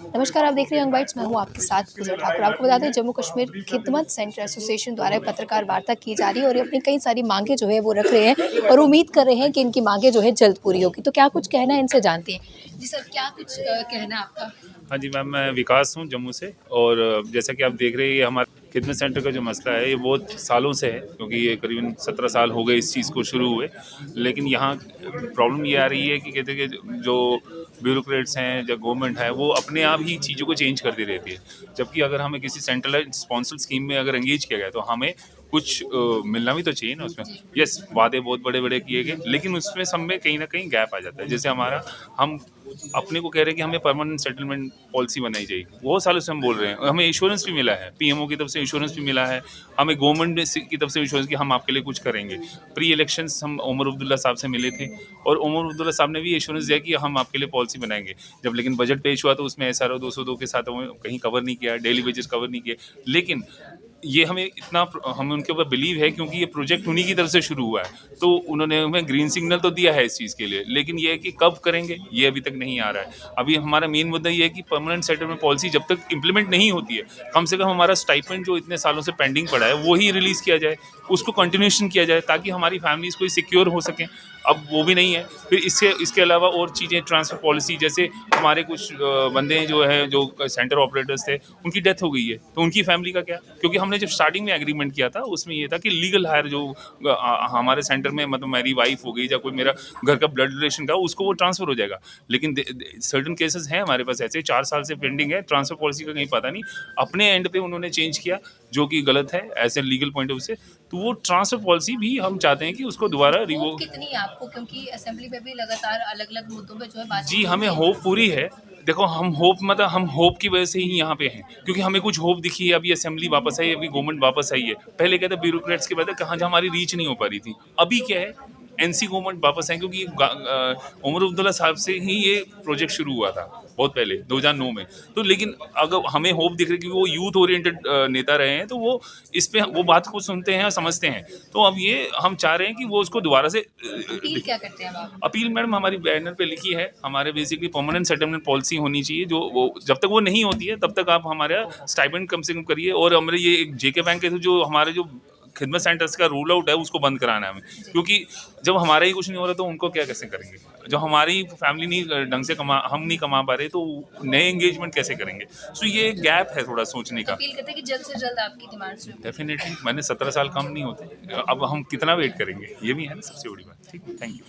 नमस्कार, आप देख रहे हैं यंग बाइट्स। मैं हूं आपके साथ पूजा ठाकुर। आपको बता दें, जम्मू कश्मीर खिदमत सेंटर एसोसिएशन द्वारा एक पत्रकार वार्ता की जा रही है और ये अपनी कई सारी मांगे जो है वो रख रहे हैं और उम्मीद कर रहे हैं कि इनकी मांगे जो है जल्द पूरी होगी। तो क्या कुछ कहना है, इनसे जानते हैं। जी सर, क्या कुछ कहना है आपका? हाँ जी मैम, मैं विकास हूँ जम्मू से। और जैसा कि आप देख रहे हैं, ये हमारे खिदमत सेंटर का जो मसला है ये बहुत सालों से है, क्योंकि ये करीबन 17 साल हो गए इस चीज़ को शुरू हुए। लेकिन यहाँ प्रॉब्लम ये आ रही है कि कहते हैं कि जो ब्यूरोक्रेट्स हैं, जो गवर्नमेंट है, वो अपने आप ही चीज़ों को चेंज करती रहती है। जबकि अगर हमें किसी सेंट्रलाइज स्पॉन्सर स्कीम में अगर एंगेज किया गया तो हमें कुछ मिलना भी तो चाहिए ना उसमें। यस, वादे बहुत बड़े बड़े किए गए, लेकिन उसमें सब में कहीं ना कहीं गैप आ जाता है। जैसे हम अपने को कह रहे हैं कि हमें परमानेंट सेटलमेंट पॉलिसी बनाई जाएगी, बहुत सालों से हम बोल रहे हैं। हमें इंश्योरेंस भी मिला है, पीएमओ की तरफ से इंश्योरेंस भी मिला है, हमें गवर्नमेंट की तरफ से इंश्योरेंस कि हम आपके लिए कुछ करेंगे। प्री इलेक्शंस हम उमर अब्दुल्ला साहब से मिले थे और उमर अब्दुल्ला साहब ने भी इंश्योरेंस दिया कि हम आपके लिए पॉलिसी बनाएंगे। जब लेकिन बजट पेश हुआ तो उसमें SRO 202 के साथ हमें कहीं कवर नहीं किया, डेली वेजेस कवर नहीं किए। लेकिन ये हमें उनके ऊपर बिलीव है, क्योंकि ये प्रोजेक्ट उन्हीं की तरफ से शुरू हुआ है। तो उन्होंने हमें ग्रीन सिग्नल तो दिया है इस चीज़ के लिए, लेकिन ये है कि कब करेंगे ये अभी तक नहीं आ रहा है। अभी हमारा मेन मुद्दा ये है कि परमानेंट सेटलमेंट पॉलिसी जब तक इम्प्लीमेंट नहीं होती है, कम से कम हमारा स्टाइपेंड जो इतने सालों से पेंडिंग पड़ा है वो ही रिलीज़ किया जाए, उसको कंटिन्यूएशन किया जाए, ताकि हमारी फैमिलीज़ को सिक्योर हो सकें। अब वो भी नहीं है। फिर इसके अलावा और चीज़ें, ट्रांसफ़र पॉलिसी, जैसे हमारे कुछ बंदे जो है, जो सेंटर ऑपरेटर्स थे, उनकी डेथ हो गई है, तो उनकी फैमिली का क्या? क्योंकि हमने जब स्टार्टिंग में एग्रीमेंट किया था उसमें ये था कि लीगल हायर जो हमारे सेंटर में, मतलब मेरी वाइफ हो गई या कोई मेरा घर का ब्लड रिलेशन का, उसको वो ट्रांसफ़र हो जाएगा। लेकिन सर्टन केसेस हैं हमारे पास ऐसे, 4 साल से पेंडिंग है, ट्रांसफ़र पॉलिसी का कहीं पता नहीं। अपने एंड पे उन्होंने चेंज किया, जो कि गलत है ऐसे लीगल पॉइंट ऑफ व्यू से। तो वो ट्रांसफ़र पॉलिसी भी हम चाहते हैं कि उसको दोबारा होप कितनी है आपको, क्योंकि असेंबली में भी लगातार अलग अलग मुद्दों पे जो है जी, बातचीत हमें होती है। होप पूरी है। देखो, हम होप की वजह से ही यहाँ पे हैं, क्योंकि हमें कुछ होप दिखी है। अभी असेंबली वापस आई है, अभी गवर्नमेंट वापस आई है। पहले क्या था, ब्यूरोक्रेट्स की वजह कहाँ, जहाँ हमारी रीच नहीं हो पा रही थी। अभी क्या है, एनसी गवर्नमेंट वापस आई, क्योंकि उमर अब्दुल्ला साहब से ही ये प्रोजेक्ट शुरू हुआ था बहुत पहले 2009 में। तो लेकिन अगर हमें होप दिख रही है कि वो यूथ ओरिएंटेड नेता रहे हैं, तो वो इस पे वो बात को सुनते हैं और समझते हैं। तो अब ये हम चाह रहे हैं कि वो उसको दोबारा से अपील क्या करते हैं अब आप? अपील मैडम हमारी बैनर पे लिखी है। हमारे बेसिकली परमानेंट सेटलमेंट पॉलिसी होनी चाहिए, जो वो जब तक वो नहीं होती है तब तक आप हमारा स्टाइपेंड कम से कम करिए। और हमारे ये एक जेके बैंक के जो हमारे जो खिदमत सेंटर्स का रूल आउट है, उसको बंद कराना है हमें। क्योंकि जब हमारा ही कुछ नहीं हो रहा तो उनको क्या कैसे करेंगे? जब हमारी फैमिली नहीं ढंग से हम नहीं कमा पा रहे, तो नए एंगेजमेंट कैसे करेंगे? सो ये गैप है थोड़ा सोचने का। अपील करते हैं कि जल्द से जल्द आपकी डिमांड्स जो डेफिनेटली, मैंने 17 साल कम नहीं होते, अब हम कितना वेट करेंगे, ये भी है ना सबसे बड़ी बात। ठीक है, थैंक यू।